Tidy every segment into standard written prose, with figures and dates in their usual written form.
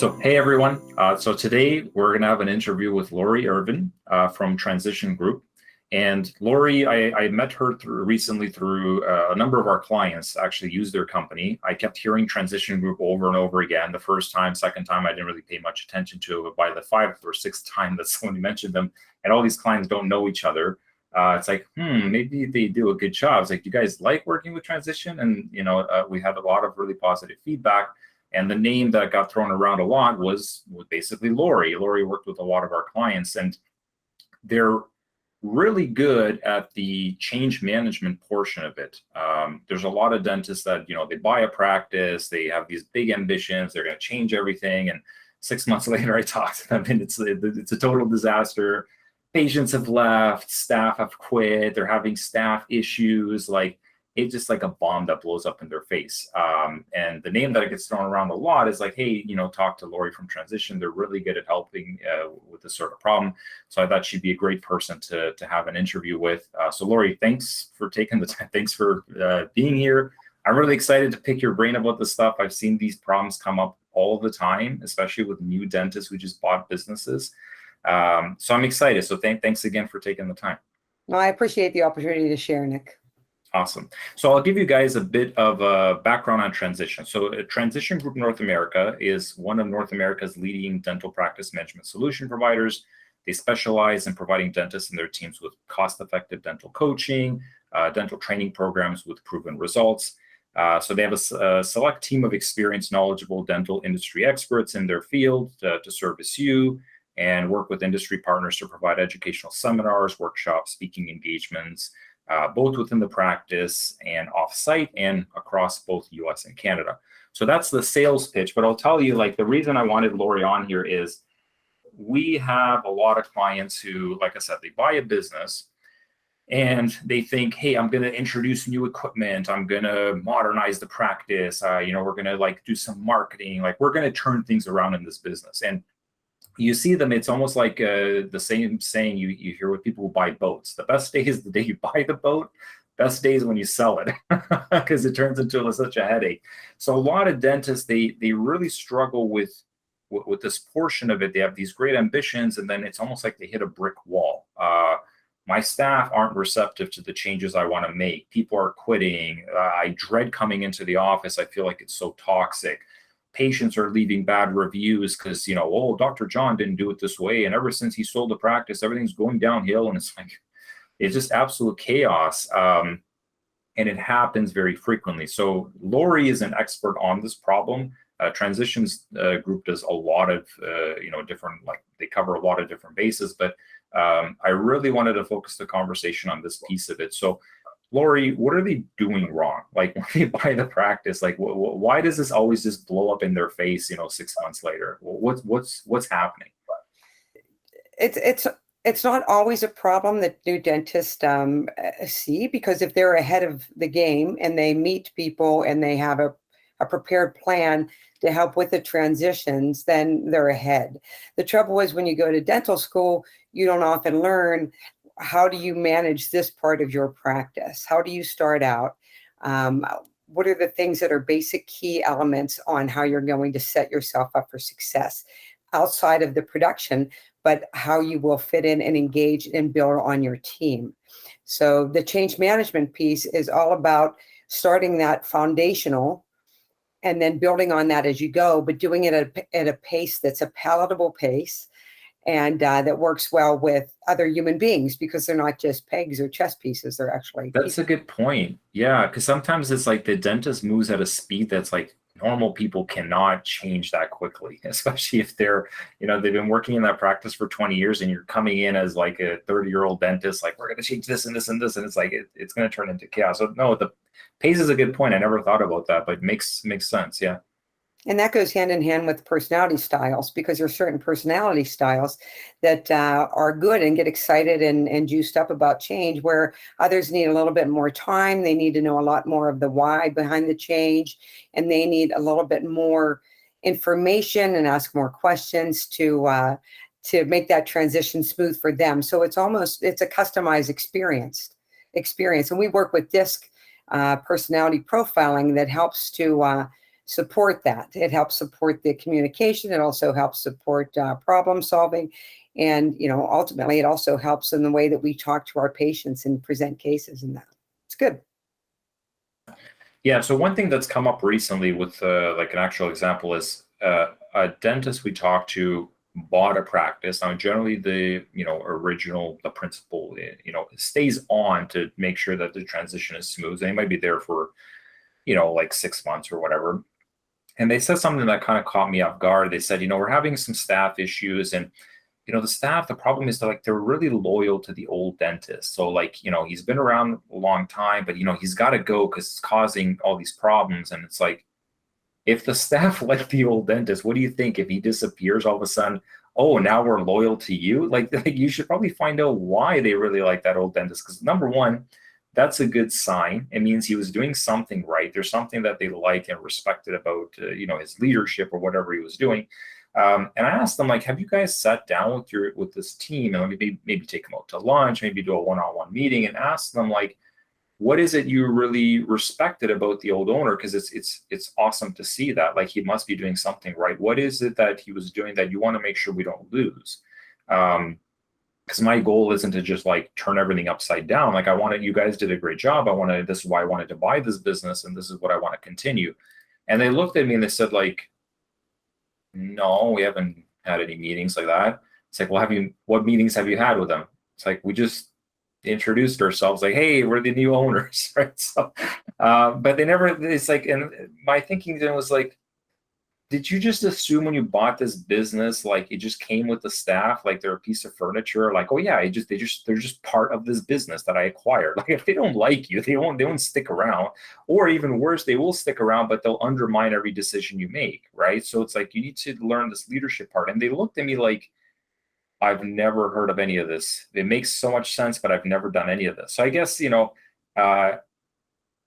So, hey everyone. So today we're going to have an interview with Lori Irvine from Transition Group. And Lori, I met her recently through a number of our clients actually use their company. I kept hearing Transition Group over and over again. The first time, second time, I didn't really pay much attention to it. But by the fifth or sixth time that someone mentioned them, and all these clients don't know each other, it's like, maybe they do a good job. It's like, you guys like working with Transition? And, we had a lot of really positive feedback. And the name that got thrown around a lot was basically Lori. Lori worked with a lot of our clients, and they're really good at the change management portion of it. There's a lot of dentists that, they buy a practice, they have these big ambitions, they're going to change everything. And 6 months later, I talked to them, and it's a total disaster. Patients have left, staff have quit, they're having staff issues. Like, it's just like a bomb that blows up in their face. And the name that gets thrown around a lot is like, hey, talk to Lori from Transition. They're really good at helping with this sort of problem. So I thought she'd be a great person to have an interview with. So Lori, thanks for taking the time. Thanks for being here. I'm really excited to pick your brain about this stuff. I've seen these problems come up all the time, especially with new dentists who just bought businesses. So I'm excited. So thanks again for taking the time. Well, I appreciate the opportunity to share, Nick. Awesome. So I'll give you guys a bit of a background on Transition. So Transition Group North America is one of North America's leading dental practice management solution providers. They specialize in providing dentists and their teams with cost-effective dental coaching, dental training programs with proven results. So they have a select team of experienced, knowledgeable dental industry experts in their field to service you and work with industry partners to provide educational seminars, workshops, speaking engagements, both within the practice and off-site and across both U.S. and Canada. So that's the sales pitch. But I'll tell you, like, the reason I wanted Lori on here is we have a lot of clients who, like I said, they buy a business and they think, hey, I'm going to introduce new equipment. I'm going to modernize the practice. We're going to do some marketing. Like, we're going to turn things around in this business. And you see them, it's almost like the same saying you hear with people who buy boats. The best day is the day you buy the boat. Best day is when you sell it, because it turns into such a headache. So a lot of dentists, they really struggle with this portion of it. They have these great ambitions, and then it's almost like they hit a brick wall. My staff aren't receptive to the changes I want to make. People are quitting. I dread coming into the office. I feel like it's so toxic. Patients are leaving bad reviews because, Dr. John didn't do it this way. And ever since he sold the practice, everything's going downhill. And it's just absolute chaos. And it happens very frequently. So Lori is an expert on this problem. Transitions Group does a lot of, different, they cover a lot of different bases. But I really wanted to focus the conversation on this piece of it. So Lori, what are they doing wrong? Like, when they buy the practice, like, why does this always just blow up in their face, 6 months later? What's happening? It's not always a problem that new dentists see, because if they're ahead of the game and they meet people and they have a prepared plan to help with the transitions, then they're ahead. The trouble is, when you go to dental school, you don't often learn, how do you manage this part of your practice? How do you start out? What are the things that are basic key elements on how you're going to set yourself up for success outside of the production, but how you will fit in and engage and build on your team? So the change management piece is all about starting that foundational and then building on that as you go, but doing it at a pace that's a palatable pace, and that works well with other human beings, because they're not just pegs or chess pieces. They're actually That's a good point. Yeah, because sometimes it's like the dentist moves at a speed that's like normal people cannot change that quickly, especially if they're, they've been working in that practice for 20 years and you're coming in as like a 30-year-old dentist, like, we're going to change this and this and this. And it's like, it's going to turn into chaos. So no, the pace is a good point. I never thought about that, but it makes sense. Yeah. And that goes hand in hand with personality styles, because there are certain personality styles that are good and get excited and juiced up about change, where others need a little bit more time. They need to know a lot more of the why behind the change, and they need a little bit more information and ask more questions to make that transition smooth for them. So it's a customized experience. And we work with DISC personality profiling that helps to support that. It helps support the communication. It also helps support problem solving. And, ultimately, it also helps in the way that we talk to our patients and present cases and that. It's good. Yeah. So one thing that's come up recently with like an actual example is a dentist we talked to bought a practice. Now, generally the principal, stays on to make sure that the transition is smooth. They might be there for, like 6 months or whatever. And they said something that kind of caught me off guard. They said, we're having some staff issues, and the staff, the problem is they're really loyal to the old dentist. So he's been around a long time, but he's got to go because it's causing all these problems. And it's like, if the staff like the old dentist, what do you think if he disappears all of a sudden? Oh, now we're loyal to you. Like you should probably find out why they really like that old dentist. Because number one, that's a good sign. It means he was doing something right. There's something that they liked and respected about, his leadership or whatever he was doing. And I asked them, have you guys sat down with this team and maybe take them out to lunch, maybe do a one-on-one meeting and ask them, what is it you really respected about the old owner? Because it's awesome to see that, he must be doing something right. What is it that he was doing that you want to make sure we don't lose? Because my goal isn't to just turn everything upside down. You guys did a great job. This is why I wanted to buy this business, and this is what I want to continue. And they looked at me and they said, no, we haven't had any meetings like that. It's like, well, what meetings have you had with them? It's like, we just introduced ourselves, hey, we're the new owners, right? So, but they never, it's and my thinking then was did you just assume when you bought this business, it just came with the staff, they're a piece of furniture? Oh yeah, they're just part of this business that I acquired. If they don't like you, they won't stick around. Or even worse, they will stick around, but they'll undermine every decision you make, right? So it's you need to learn this leadership part. And they looked at me I've never heard of any of this. It makes so much sense, but I've never done any of this. So I guess,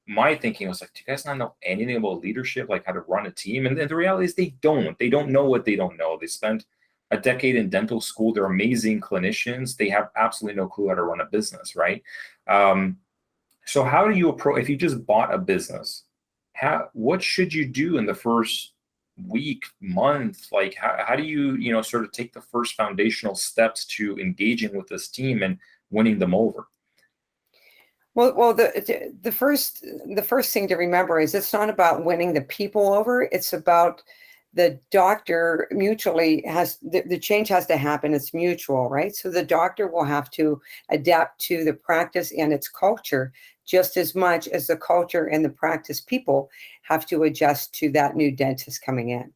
my thinking was do you guys not know anything about leadership, how to run a team? And the reality is they don't know what they don't know. They spent a decade in dental school. They're amazing clinicians. They have absolutely no clue how to run a business, right? So how do you approach, if you just bought a business, what should you do in the first week, month? How do you, sort of take the first foundational steps to engaging with this team and winning them over? Well, the first thing to remember is it's not about winning the people over. It's about the doctor mutually the change has to happen. It's mutual, right? So the doctor will have to adapt to the practice and its culture just as much as the culture and the practice people have to adjust to that new dentist coming in.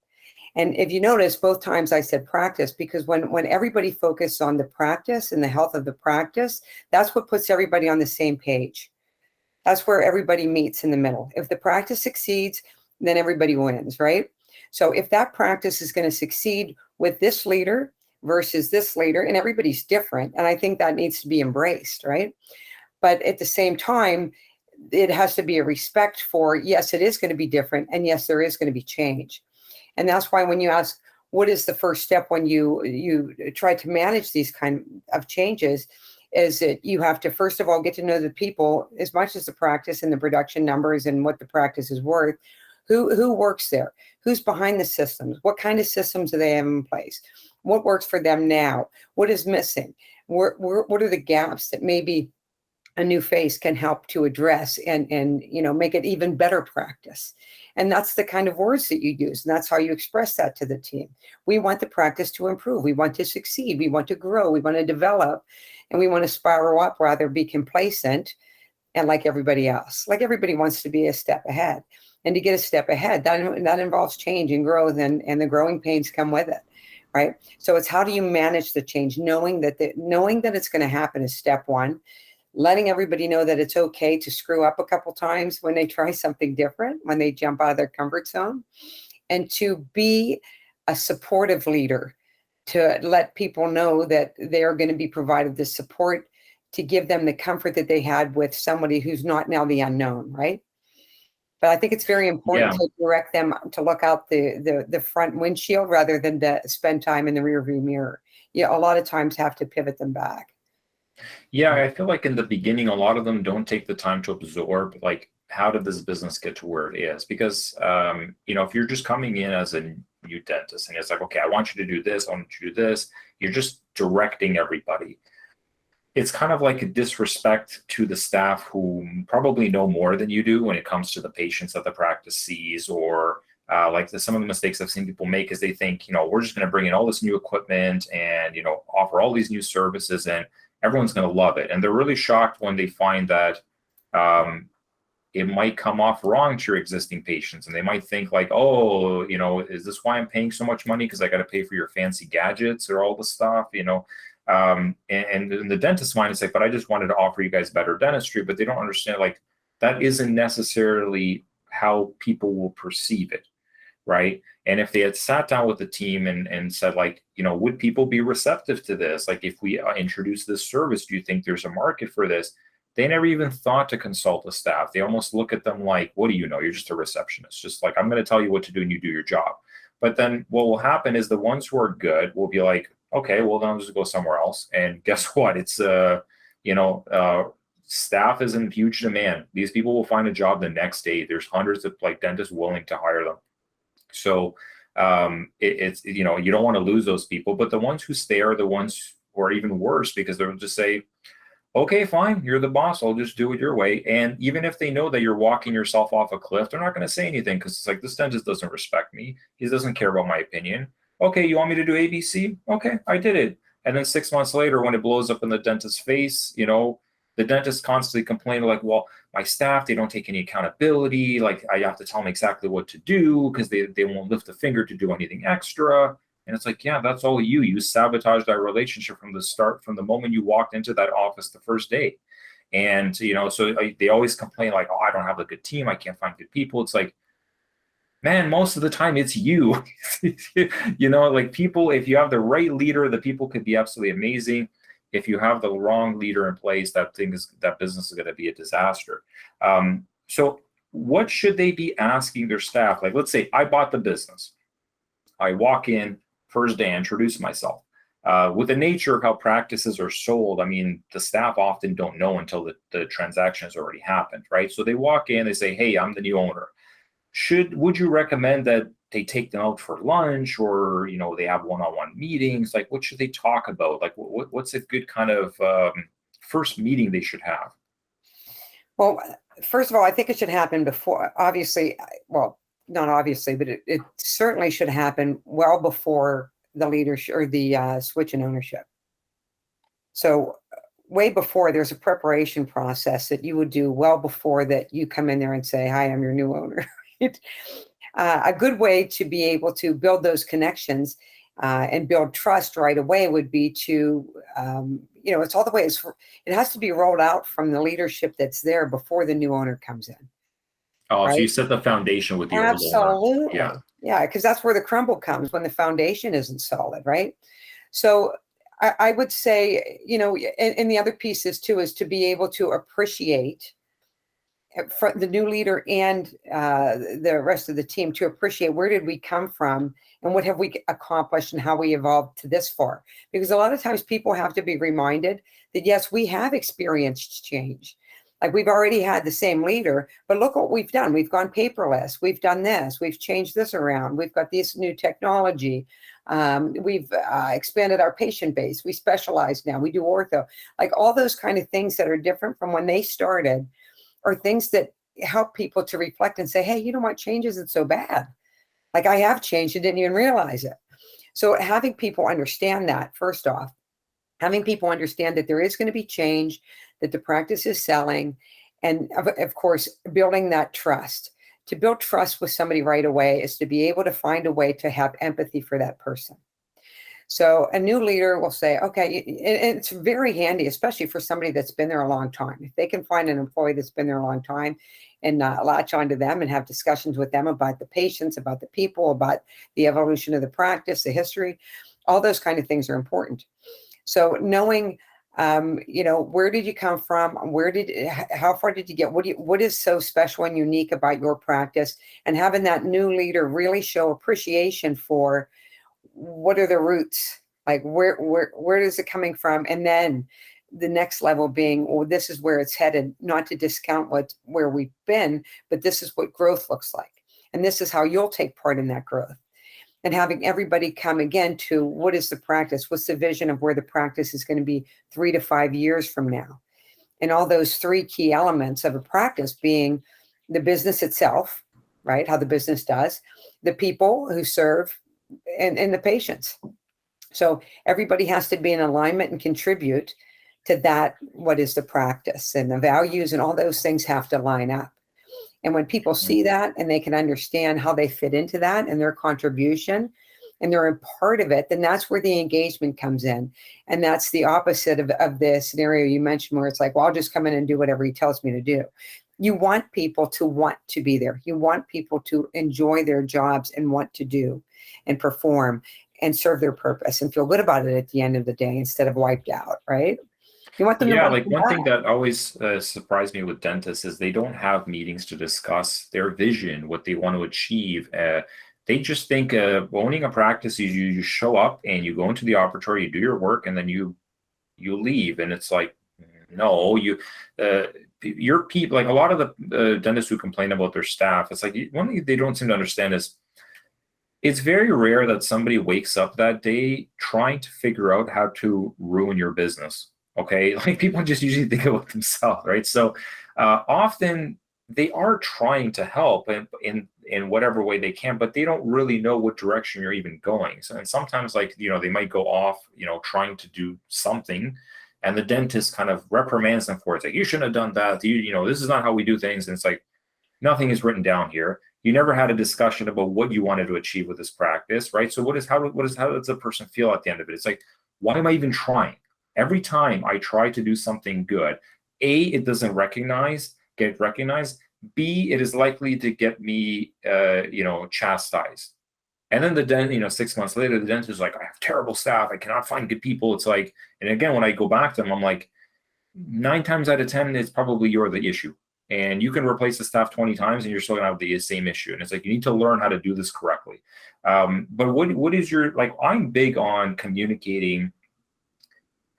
And if you notice, both times I said practice, because when everybody focuses on the practice and the health of the practice, that's what puts everybody on the same page. That's where everybody meets in the middle. If the practice succeeds, then everybody wins, right? So if that practice is going to succeed with this leader versus this leader, and everybody's different, and I think that needs to be embraced, right? But at the same time, it has to be a respect for, yes, it is going to be different, and yes, there is going to be change. And that's why when you ask, what is the first step when you try to manage these kind of changes, is that you have to, first of all, get to know the people as much as the practice and the production numbers and what the practice is worth. Who works there? Who's behind the systems? What kind of systems do they have in place? What works for them now? What is missing? What are the gaps that maybe a new face can help to address and make it even better practice? And that's the kind of words that you use. And that's how you express that to the team. We want the practice to improve. We want to succeed. We want to grow. We want to develop. And we want to spiral up rather than be complacent and like everybody else. Like everybody wants to be a step ahead. And to get a step ahead, that involves change and growth, and the growing pains come with it, right? So it's how do you manage the change? Knowing that it's going to happen is step one. Letting everybody know that it's okay to screw up a couple times when they try something different, when they jump out of their comfort zone, and to be a supportive leader, to let people know that they are going to be provided the support to give them the comfort that they had with somebody who's not now the unknown, right? But I think it's very important to direct them to look out the front windshield rather than to spend time in the rearview mirror. You a lot of times have to pivot them back. Yeah, I feel like in the beginning, a lot of them don't take the time to absorb how did this business get to where it is? Because, if you're just coming in as a new dentist and it's like, okay, I want you to do this, I want you to do this, you're just directing everybody. It's kind of like a disrespect to the staff who probably know more than you do when it comes to the patients that the practice sees, or some of the mistakes I've seen people make is they think, we're just going to bring in all this new equipment and, offer all these new services and everyone's going to love it. And they're really shocked when they find that it might come off wrong to your existing patients. And they might think like, oh, is this why I'm paying so much money? Because I got to pay for your fancy gadgets or all the stuff, and in the dentist's mind, it's like, but I just wanted to offer you guys better dentistry. But they don't understand, like, that isn't necessarily how people will perceive it, right? And if they had sat down with the team and said, like, would people be receptive to this? Like, if we introduce this service, do you think there's a market for this? They never even thought to consult the staff. They almost look at them like, what do you know? You're just a receptionist. Just like, I'm going to tell you what to do and you do your job. But then what will happen is the ones who are good will be like, okay, well, then I'll just go somewhere else. And guess what? It's, staff is in huge demand. These people will find a job the next day. There's hundreds of dentists willing to hire them. So it's, you don't want to lose those people. But the ones who stay are the ones who are even worse, because they'll just say, okay, fine, you're the boss, I'll just do it your way. And even if they know that you're walking yourself off a cliff, they're not going to say anything, because it's like, this dentist doesn't respect me. He doesn't care about my opinion. Okay, you want me to do ABC? Okay, I did it. And then 6 months later, when it blows up in the dentist's face, the dentist constantly complaining like, well, my staff, they don't take any accountability. Like, I have to tell them exactly what to do because they won't lift a finger to do anything extra. And it's like, yeah, that's all you. You sabotaged that relationship from the start, from the moment you walked into that office the first day. And, so they always complain like, oh, I don't have a good team. I can't find good people. It's like, man, most of the time it's you. Like, people, if you have the right leader, the people could be absolutely amazing. If you have the wrong leader in place, that business is going to be a disaster. So what should they be asking their staff? Like, let's say I bought the business. I walk in first day, introduce myself. With the nature of how practices are sold, I mean, the staff often don't know until the transaction has already happened, right? So they walk in, they say, hey, I'm the new owner. Would you recommend that they take them out for lunch, or they have one-on-one meetings? Like, what should they talk about? Like, what's a good kind of first meeting they should have? Well, first of all, I think it should happen before, obviously, well, not obviously, but it certainly should happen well before the leadership or the switch in ownership. So way before, there's a preparation process that you would do well before that you come in there and say, hi, I'm your new owner. A good way to be able to build those connections and build trust right away would be to, it's all the way, it has to be rolled out from the leadership that's there before the new owner comes in. Oh, right? So you set the foundation with the old owner. Absolutely. Yeah, because that's where the crumble comes, when the foundation isn't solid, right? So I would say, and the other piece is too, is to be able to appreciate for the new leader and the rest of the team, to appreciate where did we come from and what have we accomplished and how we evolved to this far. Because a lot of times people have to be reminded that, yes, we have experienced change. Like, we've already had the same leader, but look what we've done. We've gone paperless. We've done this. We've changed this around. We've got this new technology. We've expanded our patient base. We specialize now. We do ortho. Like, all those kind of things that are different from when they started are things that help people to reflect and say, hey, you know what? Change isn't so bad. Like, I have changed and didn't even realize it. So having people understand that, first off, having people understand that there is going to be change, that the practice is selling, and of course, building that trust. To build trust with somebody right away is to be able to find a way to have empathy for that person. So a new leader will say, okay, and it's very handy, especially for somebody that's been there a long time. If they can find an employee that's been there a long time and latch onto them and have discussions with them about the patients, about the people, about the evolution of the practice, the history, all those kind of things are important. So knowing, where did you come from? How far did you get? What is so special and unique about your practice? And having that new leader really show appreciation for what are the roots, like where is it coming from? And then the next level being, well, this is where it's headed, not to discount where we've been, but this is what growth looks like. And this is how you'll take part in that growth. And having everybody come again to what is the practice? What's the vision of where the practice is going to be 3 to 5 years from now? And all those 3 key elements of a practice being the business itself, right? How the business does, the people who serve, and the patients. So everybody has to be in alignment and contribute to that. What is the practice, and the values and all those things have to line up. And when people see that and they can understand how they fit into that and their contribution and they're a part of it, then that's where the engagement comes in. And that's the opposite of the scenario you mentioned, where it's like, well, I'll just come in and do whatever he tells me to do. You want people to want to be there. You want people to enjoy their jobs and want to do and perform and serve their purpose and feel good about it at the end of the day instead of wiped out, right? You want them to Yeah, like one thing that always surprised me with dentists is they don't have meetings to discuss their vision, what they want to achieve. They just think owning a practice is you show up and you go into the operatory, you do your work, and then you leave. And it's like, no, your people, like a lot of the dentists who complain about their staff, it's like one thing they don't seem to understand is it's very rare that somebody wakes up that day trying to figure out how to ruin your business. Okay, like people just usually think about themselves, right? So often they are trying to help in whatever way they can, but they don't really know what direction you're even going. So, and sometimes, like, they might go off, trying to do something, and the dentist kind of reprimands them for it. It's like, you shouldn't have done that. This is not how we do things. And it's like, nothing is written down here. You never had a discussion about what you wanted to achieve with this practice, right? So how does the person feel at the end of it? It's like, why am I even trying? Every time I try to do something good, A, it doesn't get recognized. B, it is likely to get me, chastised. And then 6 months later, the dentist is like, I have terrible staff. I cannot find good people. It's like, and again, when I go back to them, I'm like, 9 times out of 10, it's probably you're the issue. And you can replace the staff 20 times and you're still gonna have the same issue. And it's like, you need to learn how to do this correctly. But what is your, like, I'm big on communicating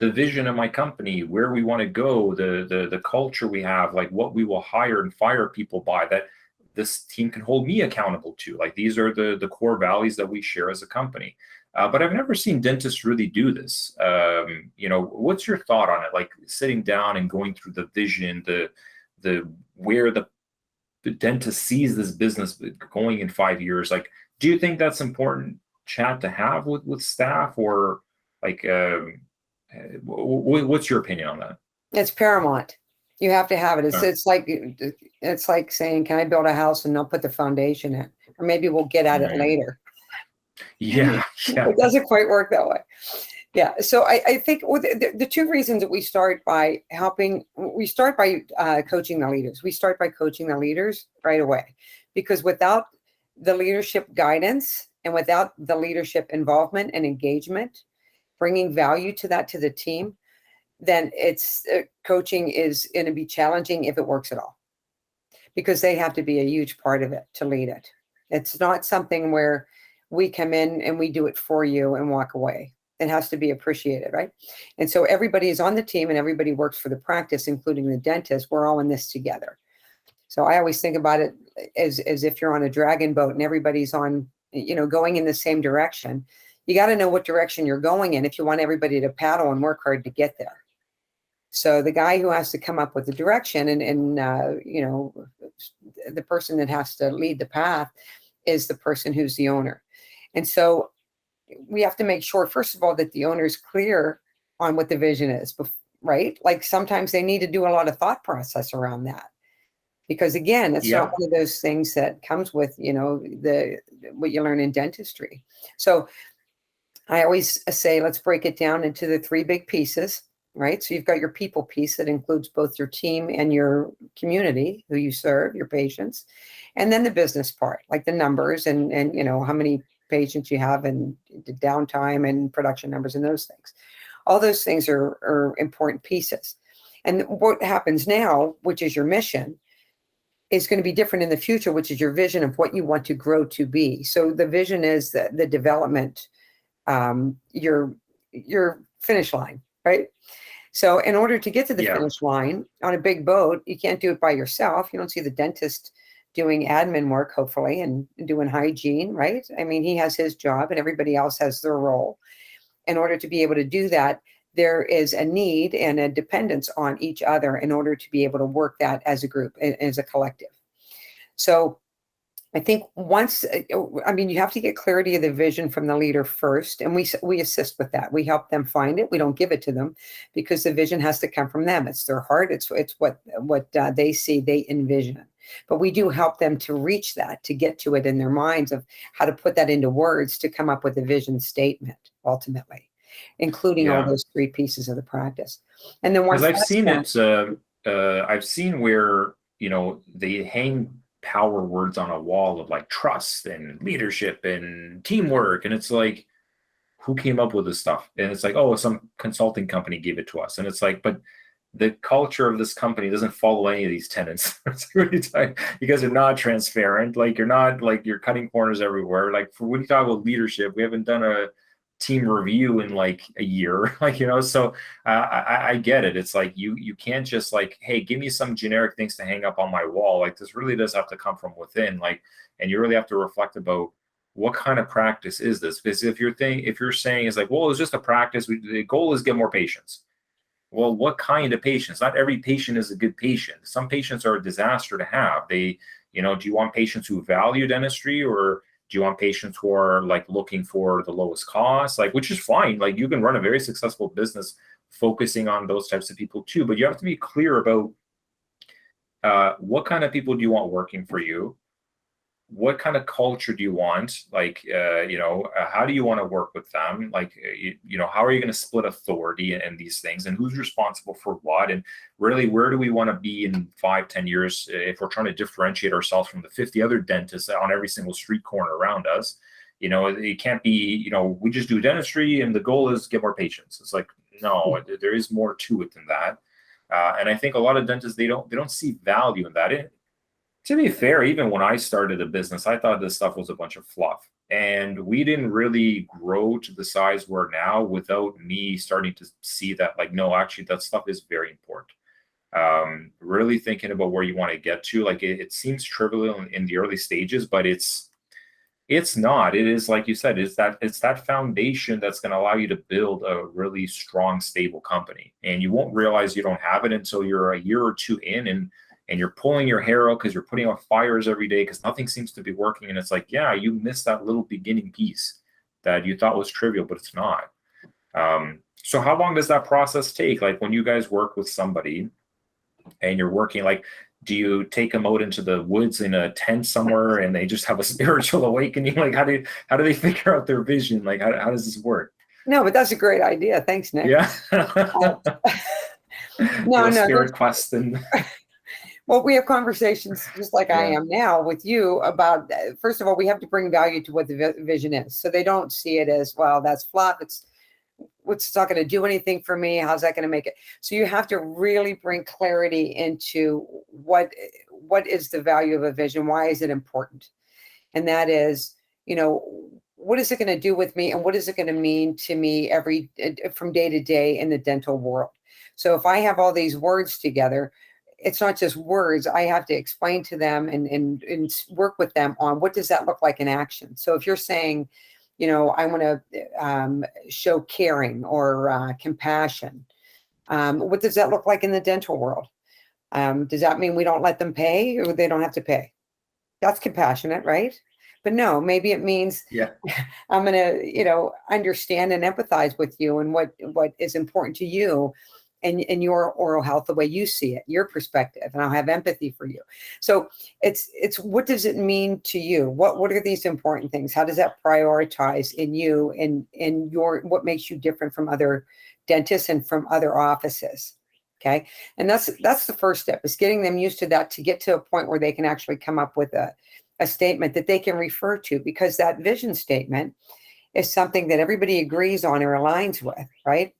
the vision of my company, where we want to go, the culture we have, like what we will hire and fire people by, that this team can hold me accountable to. Like, these are the core values that we share as a company. But I've never seen dentists really do this. What's your thought on it? Like, sitting down and going through the vision, where the dentist sees this business going in 5 years. Like, do you think that's important chat to have with staff, or like, what's your opinion on that? It's paramount. You have to have it. It's like saying, can I build a house and not put the foundation in? Or maybe we'll get at it later. Yeah. It doesn't quite work that way. Yeah. So I think the 2 reasons that we start by coaching the leaders. We start by coaching the leaders right away, because without the leadership guidance and without the leadership involvement and engagement, bringing value to the team, then coaching is going to be challenging if it works at all, because they have to be a huge part of it to lead it. It's not something where we come in and we do it for you and walk away. It has to be appreciated, right? And so everybody is on the team and everybody works for the practice, including the dentist. We're all in this together. So I always think about it as if you're on a dragon boat and everybody's on, going in the same direction. You got to know what direction you're going in if you want everybody to paddle and work hard to get there. So the guy who has to come up with the direction and the person that has to lead the path is the person who's the owner. And so we have to make sure, first of all, that the owner is clear on what the vision is, right? Like, sometimes they need to do a lot of thought process around that, because again, it's not one of those things that comes with, what you learn in dentistry. So I always say, let's break it down into the 3 big pieces, right? So you've got your people piece that includes both your team and your community who you serve, your patients, and then the business part, like the numbers and how many patients you have and the downtime and production numbers and those things. All those things are important pieces. And what happens now, which is your mission, is going to be different in the future, which is your vision of what you want to grow to be. So the vision is the development, your finish line, right? So in order to get to the Yeah. finish line on a big boat, you can't do it by yourself. You don't see the dentist doing admin work, hopefully, and doing hygiene, right? I mean, he has his job and everybody else has their role. In order to be able to do that, there is a need and a dependence on each other in order to be able to work that as a group, as a collective. So I think once, I mean, you have to get clarity of the vision from the leader first, and we assist with that. We help them find it. We don't give it to them because the vision has to come from them. It's their heart. It's what they see, they envision. But we do help them to reach that, to get to it in their minds of how to put that into words to come up with a vision statement ultimately, including all those 3 pieces of the practice. And then once I've seen it, I've seen where, they hang power words on a wall of like trust and leadership and teamwork, and it's like, who came up with this stuff? And it's like, oh, some consulting company gave it to us, and it's like, but the culture of this company doesn't follow any of these tenets. You guys are not transparent. Like, you're cutting corners everywhere. Like, for when you talk about leadership, we haven't done a team review in like a year. So I get it. It's like, you can't just like, hey, give me some generic things to hang up on my wall. Like, this really does have to come from within. Like, and you really have to reflect about what kind of practice is this? Because if you're saying is like, well, it's just a practice, the goal is get more patients. Well, what kind of patients? Not every patient is a good patient. Some patients are a disaster to have. Do you want patients who value dentistry, or do you want patients who are like looking for the lowest cost? Like, which is fine. Like, you can run a very successful business focusing on those types of people too, but you have to be clear about what kind of people do you want working for you? What kind of culture do you want? Like, how do you want to work with them? Like, how are you going to split authority and these things, and who's responsible for what? And really, where do we want to be in 5-10 years if we're trying to differentiate ourselves from the 50 other dentists on every single street corner around us? It can't be, we just do dentistry and the goal is get more patients. It's like, no, there is more to it than that. And I think a lot of dentists, they don't see value in that. To be fair, even when I started a business, I thought this stuff was a bunch of fluff. And we didn't really grow to the size we're now without me starting to see that, like, no, actually, that stuff is very important. Really thinking about where you want to get to. Like, it seems trivial in the early stages, but it's not. It is, like you said, it's that foundation that's going to allow you to build a really strong, stable company. And you won't realize you don't have it until you're a year or two in, and you're pulling your hair out because you're putting out fires every day because nothing seems to be working. And it's like, yeah, you missed that little beginning piece that you thought was trivial, but it's not. So how long does that process take? Like, when you guys work with somebody and you're working, like, do you take them out into the woods in a tent somewhere and they just have a spiritual awakening? Like, how do they figure out their vision? Like, how does this work? No, but that's a great idea. Thanks, Nick. Yeah. No, spirit quest and well, we have conversations just like I am now with you about, first of all, we have to bring value to what the vision is. So they don't see it as, well, that's fluff. It's not going to do anything for me. How's that going to make it? So you have to really bring clarity into what is the value of a vision? Why is it important? And that is, what is it going to do with me? And what is it going to mean to me from day to day in the dental world? So if I have all these words together, it's not just words. I have to explain to them and work with them on what does that look like in action. So if you're saying, I want to show caring or compassion, what does that look like in the dental world? Does that mean we don't let them pay or they don't have to pay? That's compassionate, right? But no, maybe it means I'm going to, understand and empathize with you and what is important to you and your oral health, the way you see it, your perspective, and I'll have empathy for you. So it's what does it mean to you? What are these important things? How does that prioritize in you and in what makes you different from other dentists and from other offices? Okay. And that's the first step, is getting them used to that, to get to a point where they can actually come up with a statement that they can refer to, because that vision statement is something that everybody agrees on or aligns with, right?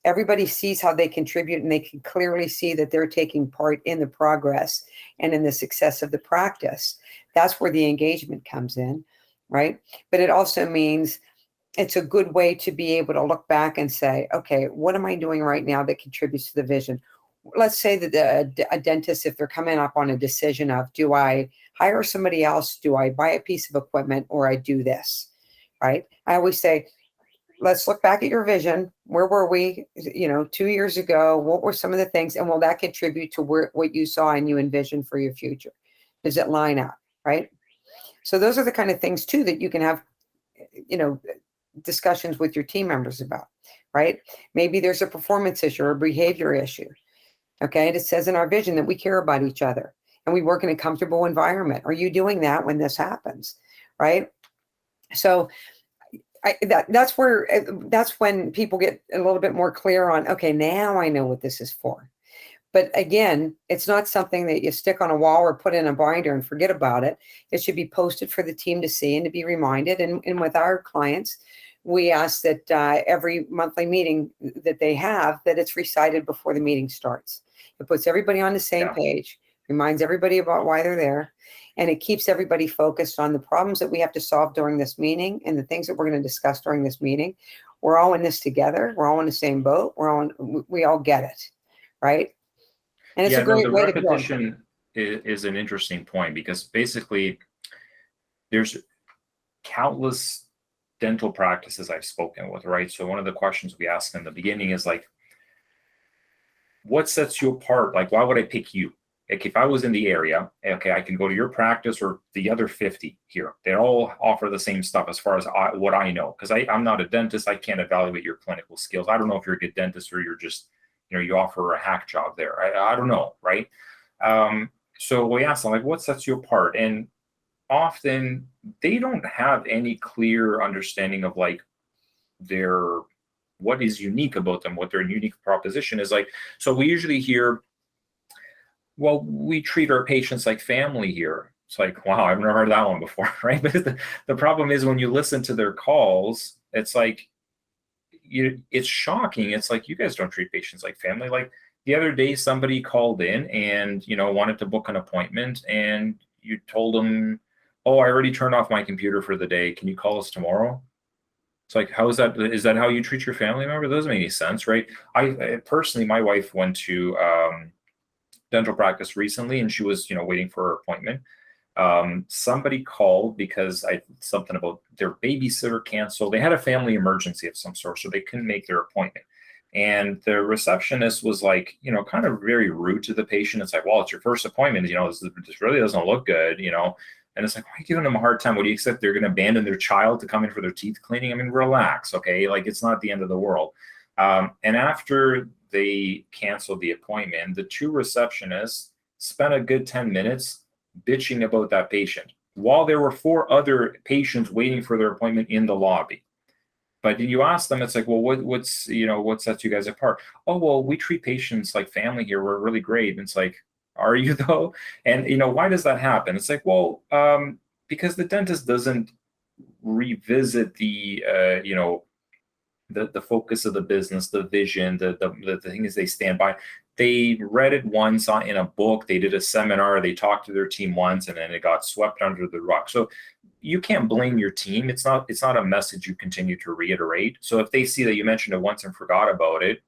Everybody sees how they contribute, and they can clearly see that they're taking part in the progress and in the success of the practice. That's where the engagement comes in, right? But it also means it's a good way to be able to look back and say, okay, what am I doing right now that contributes to the vision? Let's say that a dentist, if they're coming up on a decision of, do I hire somebody else? Do I buy a piece of equipment, or I do this, right? I always say, let's look back at your vision. Where were we, 2 years ago? What were some of the things? And will that contribute to what you saw and you envisioned for your future? Does it line up, right? So those are the kind of things too that you can have, discussions with your team members about, right? Maybe there's a performance issue or a behavior issue. Okay. And it says in our vision that we care about each other and we work in a comfortable environment. Are you doing that when this happens? Right. So that's when people get a little bit more clear on, okay, now I know what this is for. But again, it's not something that you stick on a wall or put in a binder and forget about it. It should be posted for the team to see and to be reminded. And with our clients, we ask that every monthly meeting that they have, that it's recited before the meeting starts. It puts everybody on the same page, reminds everybody about why they're there, and it keeps everybody focused on the problems that we have to solve during this meeting and the things that we're going to discuss during this meeting. We're all in this together. We're all in the same boat. We all get it, right? And it's a great way to go. The repetition is an interesting point, because basically there's countless dental practices I've spoken with, right? So one of the questions we ask in the beginning is like, what sets you apart? Like, why would I pick you? Like, if I was in the area, okay, I can go to your practice or the other 50 here. They all offer the same stuff as far as what I know, because I'm not a dentist. I can't evaluate your clinical skills. I don't know if you're a good dentist or you're just, you offer a hack job there. I don't know, right? So we ask them, like, what sets you apart? And often they don't have any clear understanding of like what is unique about them, what their unique proposition is. Like, so we usually hear, well, we treat our patients like family here. It's like, wow, I've never heard that one before, right? But the problem is when you listen to their calls, it's like, it's shocking. It's like, you guys don't treat patients like family. Like the other day, somebody called in and, wanted to book an appointment, and you told them, oh, I already turned off my computer for the day. Can you call us tomorrow? It's like, how is that? Is that how you treat your family member? That doesn't make any sense, right? I personally, my wife went to dental practice recently, and she was, waiting for her appointment. Somebody called because something about their babysitter canceled. They had a family emergency of some sort, so they couldn't make their appointment. And the receptionist was like, kind of very rude to the patient. It's like, well, it's your first appointment. This really doesn't look good, And it's like, why are you giving them a hard time? What do you expect? They're going to abandon their child to come in for their teeth cleaning? I mean, relax, okay? Like, it's not the end of the world. And after they canceled the appointment, the two receptionists spent a good 10 minutes bitching about that patient while there were 4 other patients waiting for their appointment in the lobby. But you ask them, it's like, well, what sets you guys apart? Oh, well, we treat patients like family here. We're really great. And it's like, are you though? And why does that happen? It's like, well, because the dentist doesn't revisit the focus of the business, the vision, the things they stand by. They read it once in a book, they did a seminar, they talked to their team once, and then it got swept under the rug. So you can't blame your team. It's not a message you continue to reiterate. So if they see that you mentioned it once and forgot about it,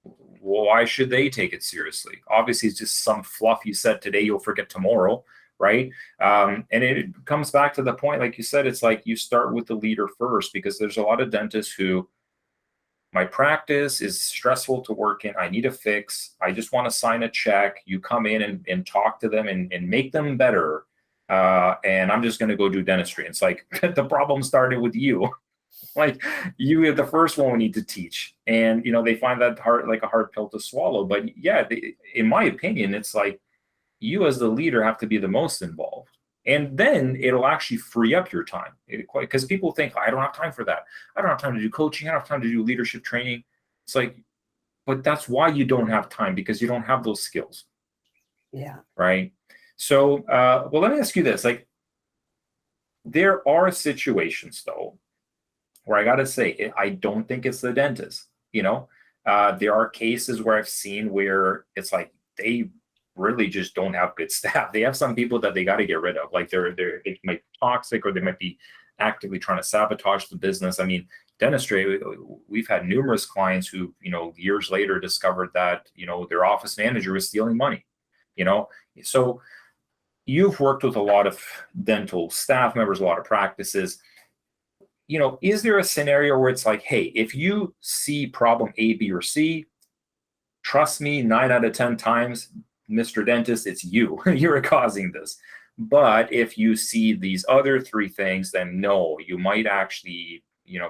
well, why should they take it seriously? Obviously, it's just some fluff you said today, you'll forget tomorrow, right? And it comes back to the point, like you said, it's like you start with the leader first, because there's a lot of dentists who, my practice is stressful to work in. I need a fix. I just want to sign a check. You come in and talk to them and make them better. And I'm just going to go do dentistry. It's like the problem started with you. Like, you are the first one we need to teach. And, they find that like a hard pill to swallow. But yeah, in my opinion, it's like you as the leader have to be the most involved. And then it'll actually free up your time, because people think, I don't have time for that. I don't have time to do coaching. I don't have time to do leadership training. It's like, but that's why you don't have time, because you don't have those skills. Yeah. Right. So, well, let me ask you this. Like, there are situations though, where I got to say, I don't think it's the dentist, there are cases where I've seen where it's like, they really just don't have good staff. They have some people that they got to get rid of. Like they might be toxic, or they might be actively trying to sabotage the business. I mean, dentistry, we've had numerous clients who, years later discovered that, their office manager was stealing money, So you've worked with a lot of dental staff members, a lot of practices. Is there a scenario where it's like, hey, if you see problem A, B, or C, trust me, 9 out of 10 times, Mr. Dentist, it's you. You're causing this. But if you see these other 3 things, then no, you might actually,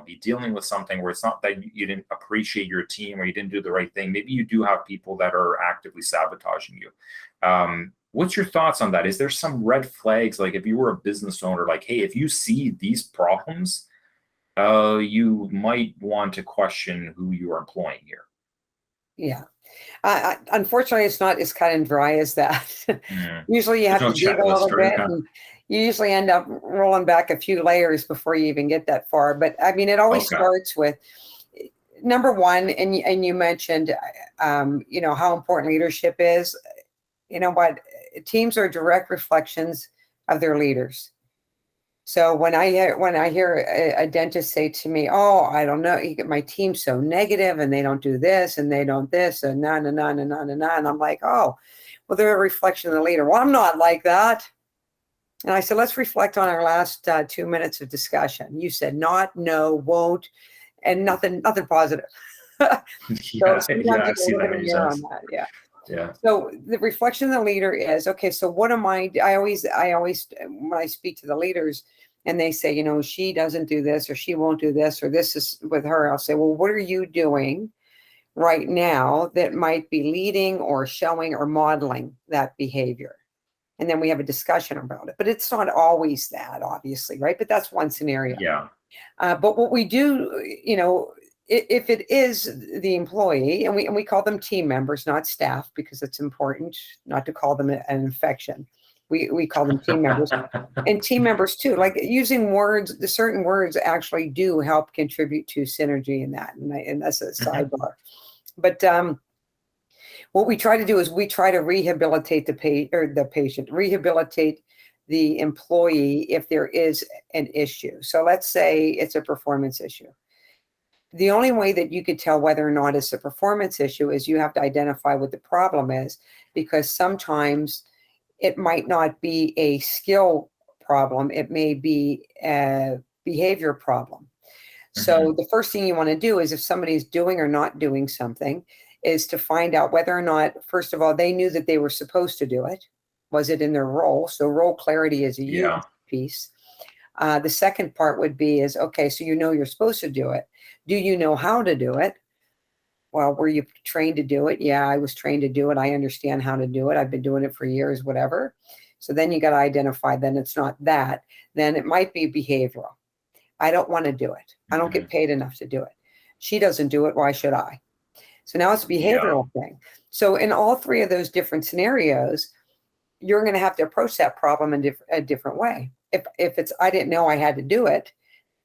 be dealing with something where it's not that you didn't appreciate your team or you didn't do the right thing. Maybe you do have people that are actively sabotaging you. What's your thoughts on that? Is there some red flags? Like if you were a business owner, like, hey, if you see these problems, you might want to question who you are employing here. Yeah. Unfortunately, it's not as cut and dry as that. Usually you have There's to no dig a little checklist, bit. right? And you usually end up rolling back a few layers before you even get that far. But I mean, it always Okay. starts with number one, and you mentioned, how important leadership is. You know what? Teams are direct reflections of their leaders. So when I hear a dentist say to me, "Oh, I don't know, my team's so negative, and they don't do this, and they don't this, and na na na na na na na," and I'm like, "Oh, well, they're a reflection of the leader." Well, I'm not like that. And I said, let's reflect on our last 2 minutes of discussion. You said not, no, won't, and nothing positive. Yeah, So yeah, I've seen that many times. on that. Yeah. Yeah. So the reflection of the leader is, okay, so what am I always, when I speak to the leaders and they say, she doesn't do this, or she won't do this, or this is with her, I'll say, well, what are you doing right now that might be leading or showing or modeling that behavior? And then we have a discussion about it, but it's not always that, obviously, right? But that's one scenario. Yeah. But what we do, if it is the employee, and we call them team members, not staff, because it's important not to call them an infection. We call them team members, and team members too. Like using words, the certain words actually do help contribute to synergy in that, and that's a sidebar. But what we try to do is we try to rehabilitate the patient, rehabilitate the employee if there is an issue. So let's say it's a performance issue. The only way that you could tell whether or not it's a performance issue is you have to identify what the problem is, because sometimes it might not be a skill problem. It may be a behavior problem. So the first thing you want to do is, if somebody's doing or not doing something, is to find out whether or not, first of all, they knew that they were supposed to do it. Was it in their role? So role clarity is a huge piece. The second part would be is, okay, so you're supposed to do it. Do you know how to do it? Well, were you trained to do it? Yeah, I was trained to do it. I understand how to do it. I've been doing it for years, whatever. So then you got to identify, then it's not that. Then it might be behavioral. I don't want to do it. I don't get paid enough to do it. She doesn't do it. Why should I? So now it's a behavioral thing. So in all 3 of those different scenarios, you're going to have to approach that problem in a different way. If it's, I didn't know I had to do it,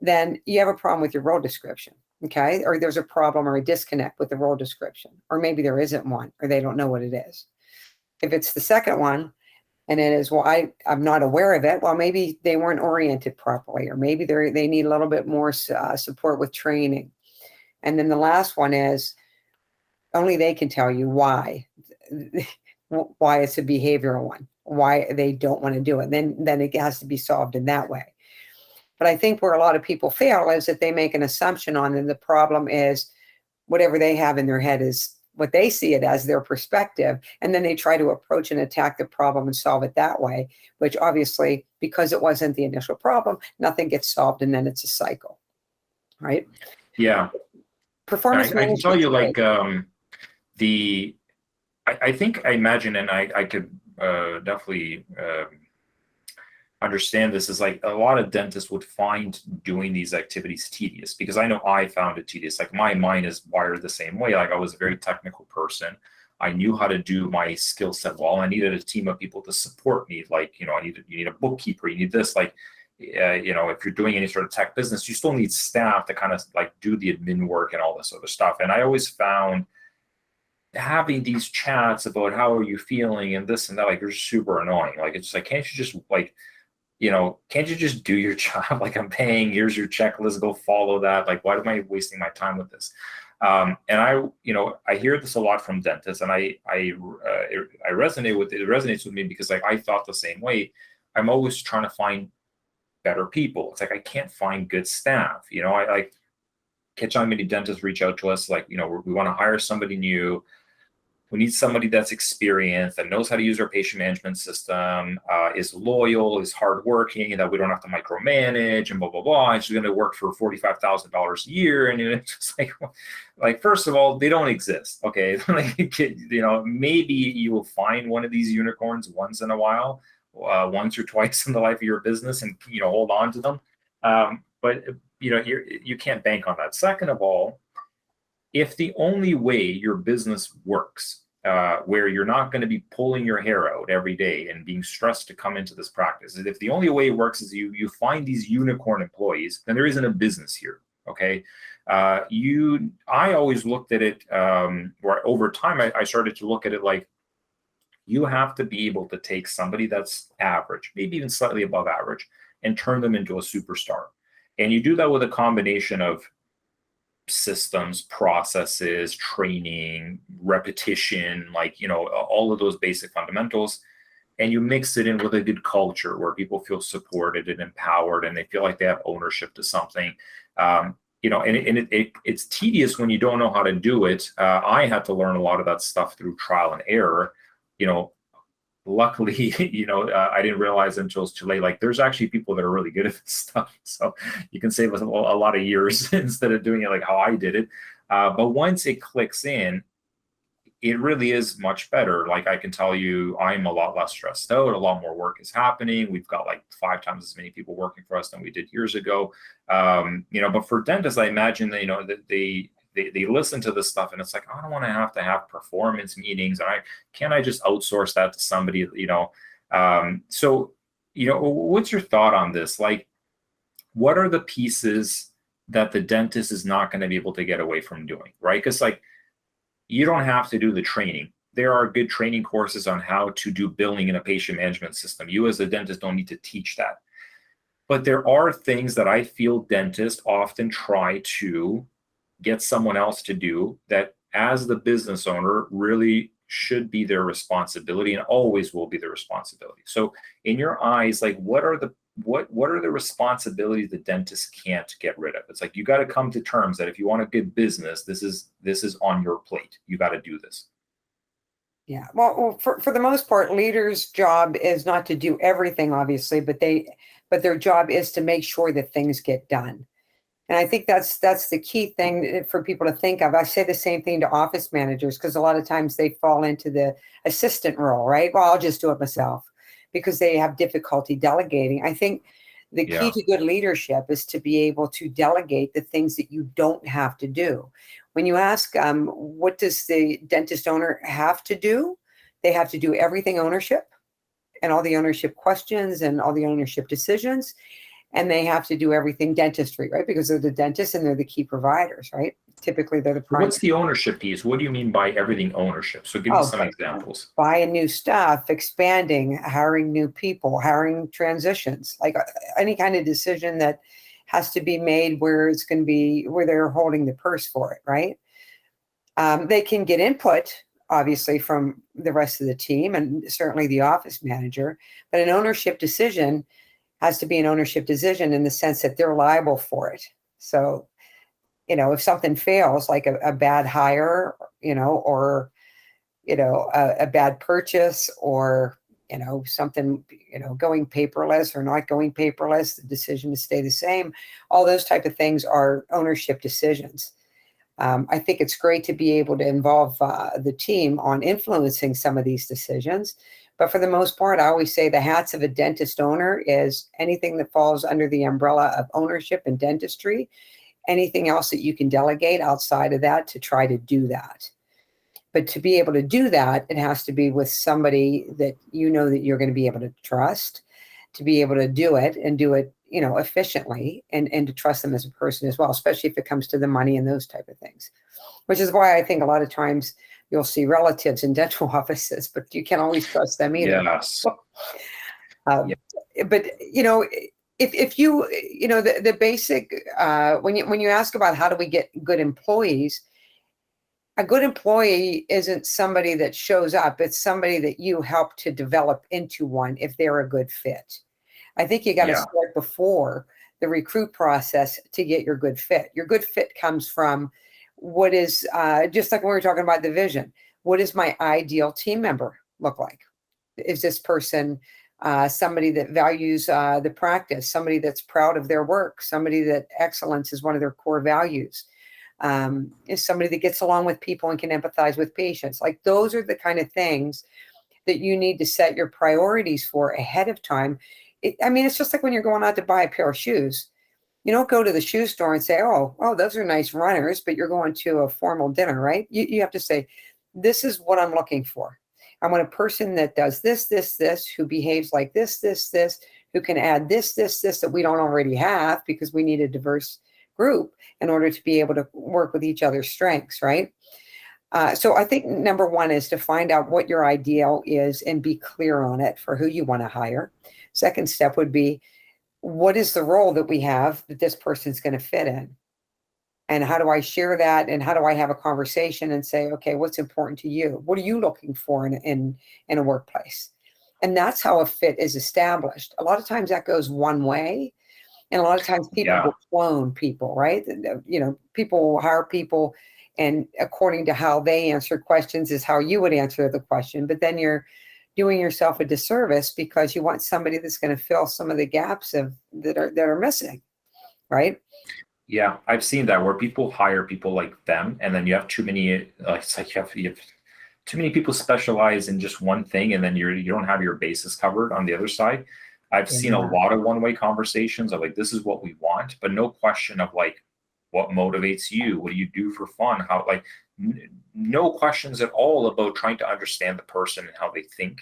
then you have a problem with your role description. Okay. Or there's a problem or a disconnect with the role description, or maybe there isn't one, or they don't know what it is. If it's the second one, and it is, well, I'm not aware of it. Well, maybe they weren't oriented properly, or maybe they need a little bit more support with training. And then the last one is, only they can tell you why it's a behavioral one, why they don't want to do it. Then it has to be solved in that way. But I think where a lot of people fail is that they make an assumption on, and the problem is whatever they have in their head is what they see it as, their perspective. And then they try to approach and attack the problem and solve it that way, which obviously, because it wasn't the initial problem, nothing gets solved. And then it's a cycle, right? Yeah. Performance I can tell you, like, management. I imagine, and I could definitely understand this, is like a lot of dentists would find doing these activities tedious, because I know I found it tedious. Like my mind is wired the same way. Like I was a very technical person. I knew how to do my skill set well. I needed a team of people to support me. Like, you need a bookkeeper, you need this, like, if you're doing any sort of tech business, you still need staff to kind of like do the admin work and all this other stuff. And I always found having these chats about how are you feeling and this and that, like, you're super annoying. Like, it's like, can't you just like can't you just do your job? Like, I'm paying, here's your checklist, go follow that. Like, why am I wasting my time with this? And I hear this a lot from dentists, and I resonate with it. It resonates with me because like I thought the same way. I'm always trying to find better people. It's like I can't find good staff. I like catch on many dentists reach out to us like, we want to hire somebody new. We need somebody that's experienced, that knows how to use our patient management system, is loyal, is hardworking, and that we don't have to micromanage and blah, blah, blah. And she's going to work for $45,000 a year. And it's just like, first of all, they don't exist. Okay. Maybe you will find one of these unicorns once in a while, once or twice in the life of your business, and, hold on to them. But you can't bank on that. Second of all, if the only way your business works, where you're not going to be pulling your hair out every day and being stressed to come into this practice, if the only way it works is you find these unicorn employees, then there isn't a business here. Okay. I always looked at it, where over time, I started to look at it like, you have to be able to take somebody that's average, maybe even slightly above average, and turn them into a superstar. And you do that with a combination of systems, processes, training, repetition, all of those basic fundamentals. And you mix it in with a good culture where people feel supported and empowered, and they feel like they have ownership to something. It's tedious when you don't know how to do it. I had to learn a lot of that stuff through trial and error. Luckily, I didn't realize until it's too late. Like, there's actually people that are really good at this stuff, so you can save us a lot of years instead of doing it like how I did it. But once it clicks in, it really is much better. Like, I can tell you, I'm a lot less stressed out. A lot more work is happening. We've got like 5 times as many people working for us than we did years ago. But for dentists, I imagine that that they listen to this stuff, and it's like, I don't want to have performance meetings. Can't I just outsource that to somebody? So what's your thought on this? Like, what are the pieces that the dentist is not going to be able to get away from doing, right? Because like, you don't have to do the training. There are good training courses on how to do billing in a patient management system. You as a dentist don't need to teach that. But there are things that I feel dentists often try to get someone else to do that, as the business owner, really should be their responsibility and always will be their responsibility. So in your eyes, like, what are the responsibilities the dentist can't get rid of? It's like, you got to come to terms that if you want a good business, this is on your plate. You got to do this. Yeah. Well, for the most part, leaders' job is not to do everything, obviously, but their job is to make sure that things get done. And I think that's the key thing for people to think of. I say the same thing to office managers, because a lot of times they fall into the assistant role, right? Well, I'll just do it myself, because they have difficulty delegating. I think the key to good leadership is to be able to delegate the things that you don't have to do. When you ask, what does the dentist owner have to do? They have to do everything ownership, and all the ownership questions and all the ownership decisions. And they have to do everything dentistry, right? Because they're the dentists and they're the key providers, right? Typically, they're the primary. What's the ownership piece? What do you mean by everything ownership? So give me some examples. Buying new stuff, expanding, hiring new people, hiring transitions, like any kind of decision that has to be made where it's going to be, where they're holding the purse for it, right? They can get input, obviously, from the rest of the team and certainly the office manager, but an ownership decision has to be an ownership decision in the sense that they're liable for it. So, if something fails, like a bad hire, or, a bad purchase, or, something, going paperless or not going paperless, the decision to stay the same, all those type of things are ownership decisions. I think it's great to be able to involve the team on influencing some of these decisions. But for the most part, I always say the hats of a dentist owner is anything that falls under the umbrella of ownership and dentistry, anything else that you can delegate outside of that to try to do that. But to be able to do that, it has to be with somebody that that you're going to be able to trust, to be able to do it and do it, efficiently, and to trust them as a person as well, especially if it comes to the money and those type of things, which is why I think a lot of times you'll see relatives in dental offices, but you can't always trust them either. Yes. but if you, the basic, when you ask about how do we get good employees, a good employee isn't somebody that shows up. It's somebody that you help to develop into one if they're a good fit. I think you got to start before the recruit process to get your good fit. Your good fit comes from what is, just like when we were talking about the vision, what does my ideal team member look like? Is this person somebody that values the practice, somebody that's proud of their work, somebody that excellence is one of their core values, is somebody that gets along with people and can empathize with patients? Like, those are the kind of things that you need to set your priorities for ahead of time. It's just like when you're going out to buy a pair of shoes. You don't go to the shoe store and say, oh, those are nice runners, but you're going to a formal dinner, right? You have to say, this is what I'm looking for. I want a person that does this, who behaves like this, who can add this that we don't already have, because we need a diverse group in order to be able to work with each other's strengths, right? So I think number one is to find out what your ideal is and be clear on it for who you want to hire. Second step would be, what is the role that we have that this person's going to fit in? And how do I share that? And how do I have a conversation and say, okay, what's important to you? What are you looking for in a workplace? And that's how a fit is established. A lot of times that goes one way. And a lot of times people will clone people, right? People will hire people, and according to how they answer questions is how you would answer the question. But then you're doing yourself a disservice, because you want somebody that's going to fill some of the gaps that are missing, right? Yeah, I've seen that where people hire people like them, and then you have too many. It's like you have too many people specialize in just one thing, and then you don't have your bases covered on the other side. I've seen a lot of one-way conversations of like, this is what we want, but no question of like, what motivates you? What do you do for fun? How, like, no questions at all about trying to understand the person and how they think.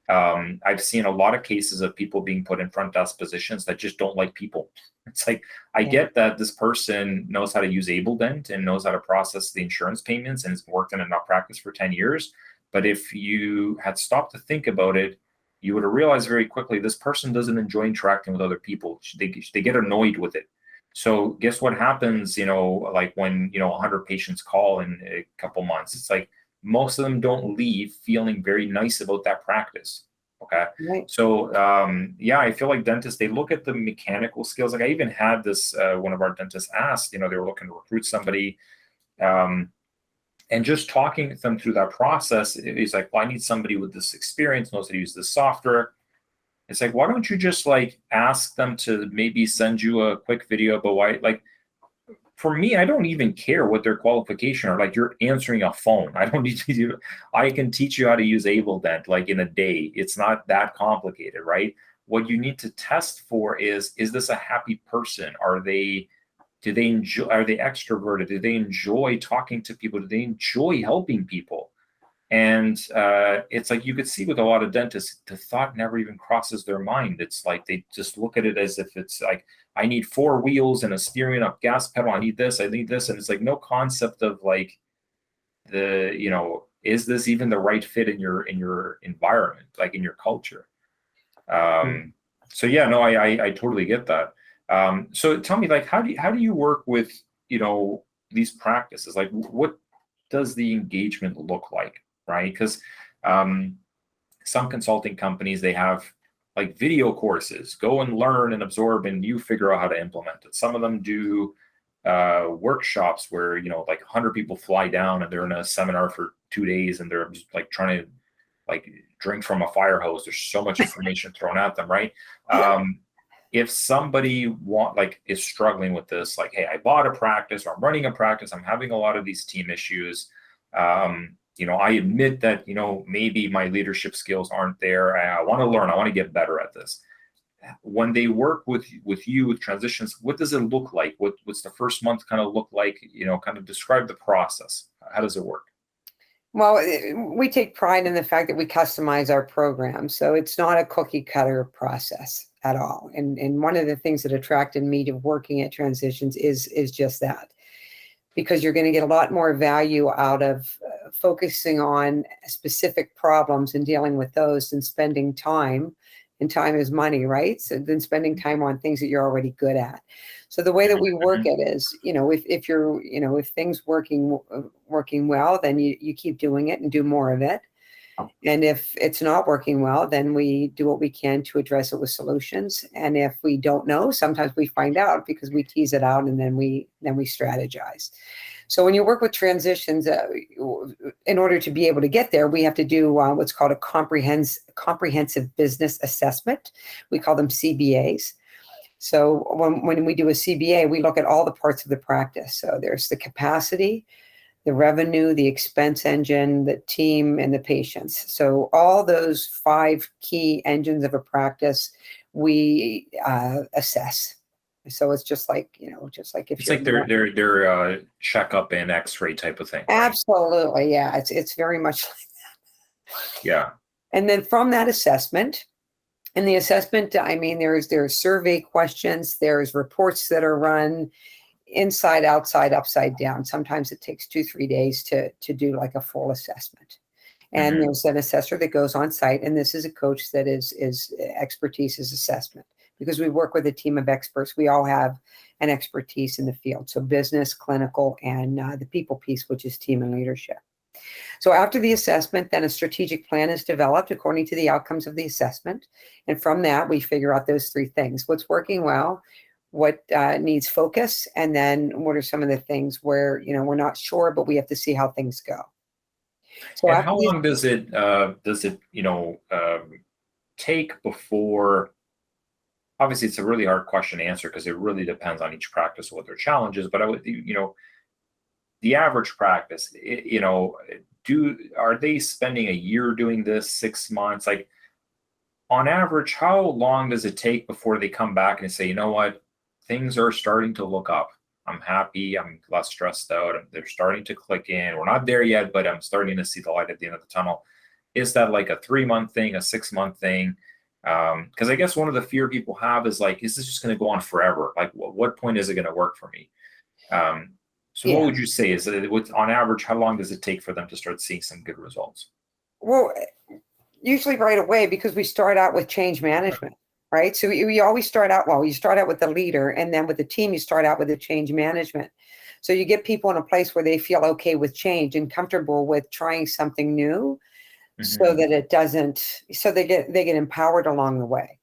I've seen a lot of cases of people being put in front desk positions that just don't like people. It's like, I get that this person knows how to use AbleDent and knows how to process the insurance payments and has worked in a practice for 10 years. But if you had stopped to think about it, you would have realized very quickly this person doesn't enjoy interacting with other people. They get annoyed with it. So guess what happens, like when, 100 patients call in a couple months, it's like most of them don't leave feeling very nice about that practice. Okay. Right. So, I feel like dentists, they look at the mechanical skills. Like I even had this, one of our dentists asked, they were looking to recruit somebody, and just talking them through that process, he's like, well, I need somebody with this experience, knows how to use this software. It's like, why don't you just like ask them to maybe send you a quick video about why, like, for me, I don't even care what their qualification are. Like, you're answering a phone. I don't need to do, I can teach you how to use AbleDent like in a day. It's not that complicated, right? What you need to test for is this a happy person? Are they extroverted? Do they enjoy talking to people? Do they enjoy helping people? And it's like, you could see with a lot of dentists, the thought never even crosses their mind. It's like they just look at it as if it's like, I need 4 wheels and a steering up gas pedal. I need this. And it's like no concept of like is this even the right fit in your environment, like in your culture? So yeah, no, I totally get that. So tell me, like, how do you work with, these practices? Like, what does the engagement look like? Right? Because some consulting companies, they have like video courses, go and learn and absorb, and you figure out how to implement it. Some of them do workshops where, like 100 people fly down and they're in a seminar for 2 days and they're just like trying to like drink from a fire hose. There's so much information thrown at them, right? If somebody is struggling with this, like, hey, I bought a practice or I'm running a practice, I'm having a lot of these team issues. I admit that, maybe my leadership skills aren't there. I want to learn. I want to get better at this. When they work with you with transitions, what does it look like? What's the first month kind of look like? Kind of describe the process. How does it work? Well, we take pride in the fact that we customize our program. So it's not a cookie cutter process at all. And one of the things that attracted me to working at Transitions is just that, because you're going to get a lot more value out of focusing on specific problems and dealing with those than spending time and time is money, right? So then spending time on things that you're already good at. So the way that we work it is, if you're, if things working well, then you keep doing it and do more of it. And if it's not working well, then we do what we can to address it with solutions. And if we don't know, sometimes we find out because we tease it out and then we strategize. So when you work with transitions, in order to be able to get there, we have to do what's called a comprehensive business assessment. We call them CBAs. So when we do a CBA, we look at all the parts of the practice. So there's the capacity, the revenue, the expense engine, the team, and the patients. So all those 5 key engines of a practice, we assess. So it's just like, if it's like their checkup and X-ray type of thing. Right? Absolutely, yeah. It's very much like that. Yeah. And then from that assessment, in the assessment, I mean, there's survey questions, there's reports that are run inside, outside, upside down. Sometimes it takes 2-3 days to do like a full assessment. And there's an assessor that goes on site, and this is a coach that is expertise is assessment, because we work with a team of experts. We all have an expertise in the field. So business, clinical, and the people piece, which is team and leadership. So after the assessment, then a strategic plan is developed according to the outcomes of the assessment. And from that, we figure out those 3 things: what's working well, what needs focus, and then what are some of the things where, we're not sure, but we have to see how things go. So and how long does it take before? Obviously, it's a really hard question to answer because it really depends on each practice what their challenge is. But I would, the average practice, are they spending a year doing this, 6 months? Like, on average, how long does it take before they come back and say, you know what, things are starting to look up. I'm happy. I'm less stressed out. They're starting to click in. We're not there yet, but I'm starting to see the light at the end of the tunnel. Is that like a 3-month thing, a 6-month thing? Because I guess one of the fear people have is like, is this just going to go on forever? Like, what point is it going to work for me? So what would you say is that on average, how long does it take for them to start seeing some good results? Well, usually right away, because we start out with change management, right? So we always start out, you start out with the leader, and then with the team, you start out with the change management. So you get people in a place where they feel okay with change and comfortable with trying something new, so that it doesn't, so they get empowered along the way.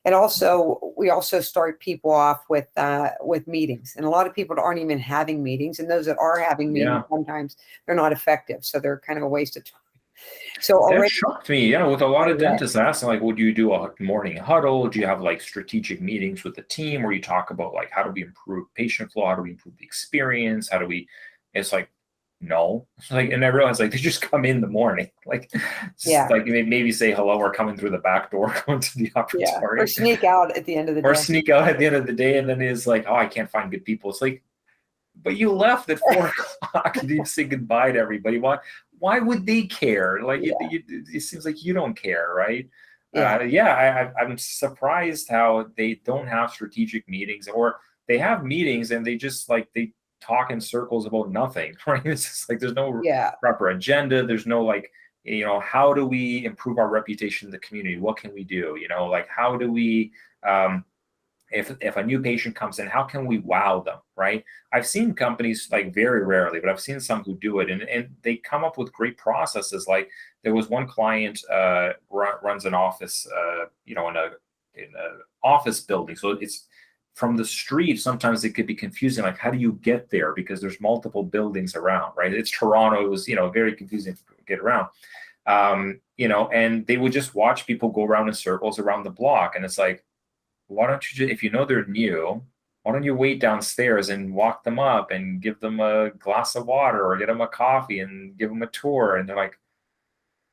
And also, we also start people off with meetings, and a lot of people aren't even having meetings, and those that are having meetings, sometimes they're not effective, so they're kind of a waste of time. So already, that shocked me. Yeah, with a lot of dentists asking, like, would you do a morning huddle? Do you have like strategic meetings with the team where you talk about like how do we improve patient flow? How do we improve the experience? How do we? It's like, no. Like, and I realized like they just come in the morning, like, like maybe say hello or coming through the back door, going to the operatory, or sneak out at the end of the day, or sneak out at the end of the day, and then it's like, oh, I can't find good people. It's like, but you left at 4 o'clock and you say goodbye to everybody. Why would they care? Like, it seems like you don't care, right? I'm surprised how they don't have strategic meetings, or they have meetings and they just like, they talk in circles about nothing, right? It's just like, there's no proper agenda. There's no like, how do we improve our reputation in the community? What can we do? Like, how do we, if a new patient comes in, how can we wow them, right? I've seen companies, like very rarely, but I've seen some who do it, and they come up with great processes. Like, there was one client runs an office, in a office building. So it's from the street. Sometimes it could be confusing. Like, how do you get there? Because there's multiple buildings around, right? It's Toronto. It was, very confusing to get around. And they would just watch people go around in circles around the block. And it's like, why don't you just, if they're new, why don't you wait downstairs and walk them up and give them a glass of water or get them a coffee and give them a tour? And they're like,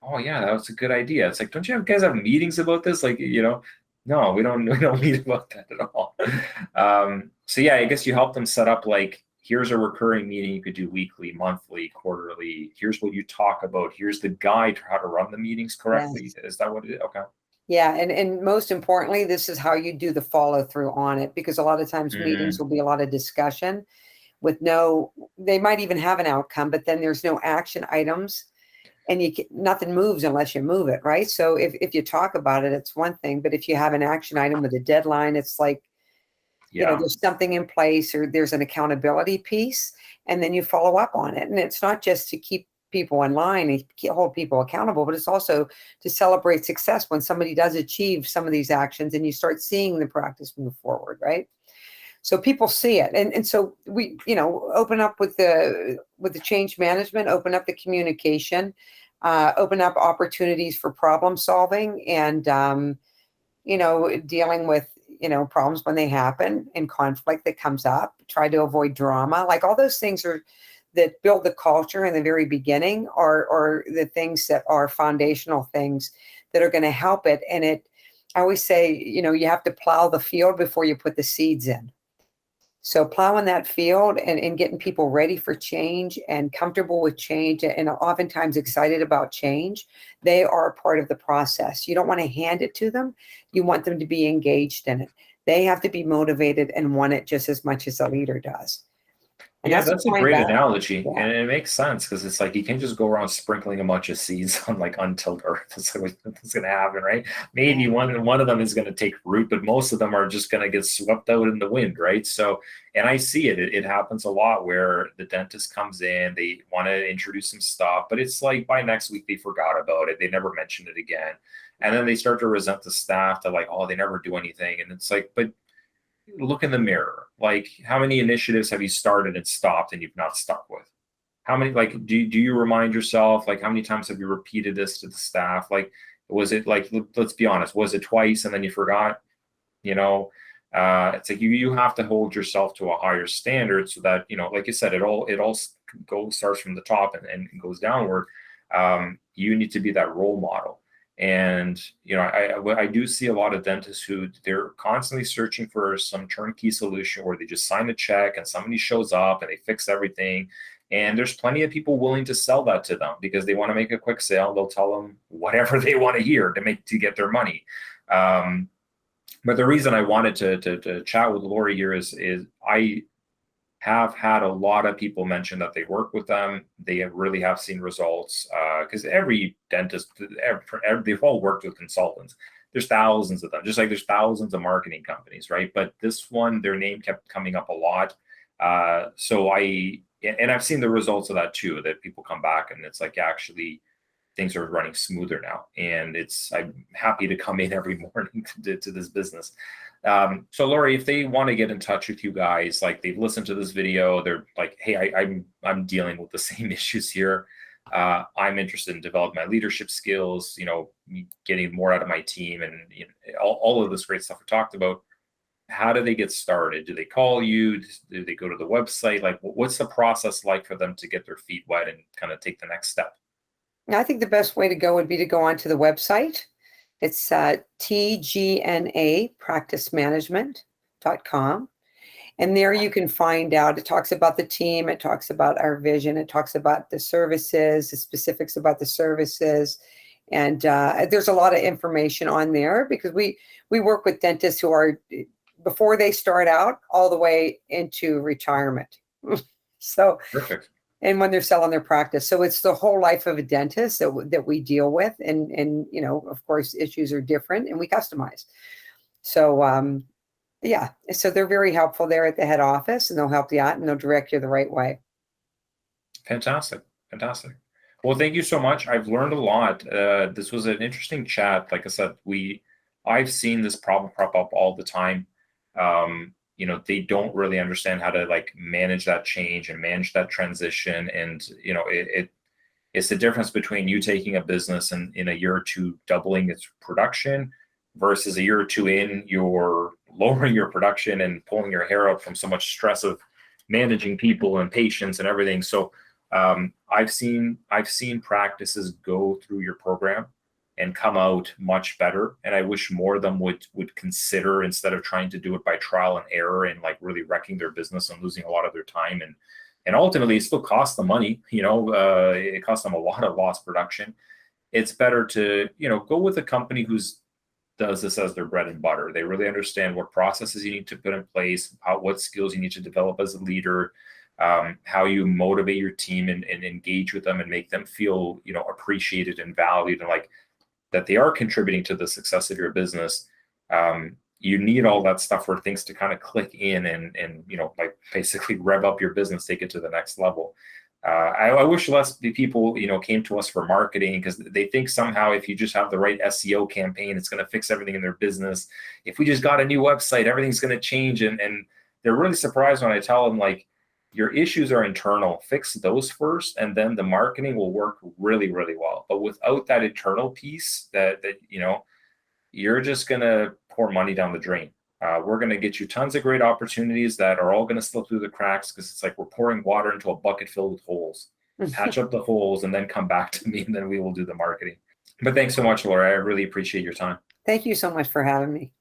oh yeah, that was a good idea. It's like, don't you guys have meetings about this? Like, no, we don't meet about that at all. So yeah, I guess you help them set up, like, here's a recurring meeting you could do weekly, monthly, quarterly. Here's what you talk about. Here's the guide to how to run the meetings correctly. Yes. Is that what it is? Okay. Yeah, and most importantly, this is how you do the follow through on it, because a lot of times meetings will be a lot of discussion with they might even have an outcome, but then there's no action items. and nothing moves unless you move it, right? So if you talk about it, it's one thing, but if you have an action item with a deadline, it's like, there's something in place, or there's an accountability piece, and then you follow up on it. And it's not just to keep people in line and hold people accountable, but it's also to celebrate success when somebody does achieve some of these actions and you start seeing the practice move forward, right? So people see it. And so we, open up with the change management, open up the communication, open up opportunities for problem solving, and, dealing with, problems when they happen, and conflict that comes up, try to avoid drama. Like, all those things that build the culture in the very beginning are the things that are foundational things that are going to help it. And I always say, you have to plow the field before you put the seeds in. So plowing that field and getting people ready for change and comfortable with change, and oftentimes excited about change, they are a part of the process. You don't want to hand it to them. You want them to be engaged in it. They have to be motivated and want it just as much as a leader does. And that's a great analogy. Yeah. And it makes sense, because it's like you can't just go around sprinkling a bunch of seeds on like untilled earth. That's like what's going to happen, right? Maybe one of them is going to take root, but most of them are just going to get swept out in the wind, right? So, and I see it happens a lot where the dentist comes in, they want to introduce some stuff, but it's like by next week they forgot about it. They never mentioned it again. And then they start to resent the staff. They're like, oh, they never do anything. And it's like, but look in the mirror. Like, how many initiatives have you started and stopped and you've not stuck with? How many, like, do you remind yourself, like, how many times have you repeated this to the staff? Like, was it like, let's be honest, was it twice and then you forgot? It's like you have to hold yourself to a higher standard, so that, like you said, it all starts from the top and goes downward. You need to be that role model. And, I do see a lot of dentists who they're constantly searching for some turnkey solution where they just sign a check and somebody shows up and they fix everything. And there's plenty of people willing to sell that to them because they want to make a quick sale. They'll tell them whatever they want to hear to get their money. But the reason I wanted to chat with Lori here is I have had a lot of people mention that they work with them. They really have seen results, because every dentist, they've all worked with consultants. There's thousands of them, just like there's thousands of marketing companies, right? But this one, their name kept coming up a lot. So I've seen the results of that too, that people come back and it's like, actually, things are running smoother now. And I'm happy to come in every morning to this business. So Lori, if they want to get in touch with you guys, like they've listened to this video, they're like, hey, I'm dealing with the same issues here. I'm interested in developing my leadership skills, getting more out of my team, and all of this great stuff we talked about. How do they get started? Do they call you? Do they go to the website? Like, what's the process like for them to get their feet wet and kind of take the next step? I think the best way to go would be to go onto the website. It's tgnapracticemanagement.com. And there you can find out, it talks about the team, it talks about our vision, it talks about the services, the specifics about the services. And there's a lot of information on there, because we work with dentists who are, before they start out, all the way into retirement. So perfect. And when they're selling their practice. So it's the whole life of a dentist that we deal with. And of course, issues are different and we customize. So, so they're very helpful there at the head office, and they'll help you out and they'll direct you the right way. Fantastic. Well, thank you so much. I've learned a lot. This was an interesting chat. Like I said, I've seen this problem crop up all the time. They don't really understand how to like manage that change and manage that transition. And, it's the difference between you taking a business and in a year or two doubling its production versus a year or two in, you're lowering your production and pulling your hair out from so much stress of managing people and patients and everything. So I've seen practices go through your program and come out much better. And I wish more of them would consider, instead of trying to do it by trial and error and like really wrecking their business and losing a lot of their time. And ultimately it still costs them money, it costs them a lot of lost production. It's better to, go with a company who's does this as their bread and butter. They really understand what processes you need to put in place, what skills you need to develop as a leader, how you motivate your team and engage with them and make them feel, appreciated and valued and like that they are contributing to the success of your business. You need all that stuff for things to kind of click in and like basically rev up your business, take it to the next level. I wish less people, came to us for marketing because they think somehow if you just have the right SEO campaign, it's going to fix everything in their business. If we just got a new website, everything's going to change. And they're really surprised when I tell them, like, your issues are internal, fix those first, and then the marketing will work really, really well. But without that internal piece, that you're just going to pour money down the drain. We're going to get you tons of great opportunities that are all going to slip through the cracks because it's like we're pouring water into a bucket filled with holes. Patch up the holes and then come back to me, and then we will do the marketing. But thanks so much, Laura. I really appreciate your time. Thank you so much for having me.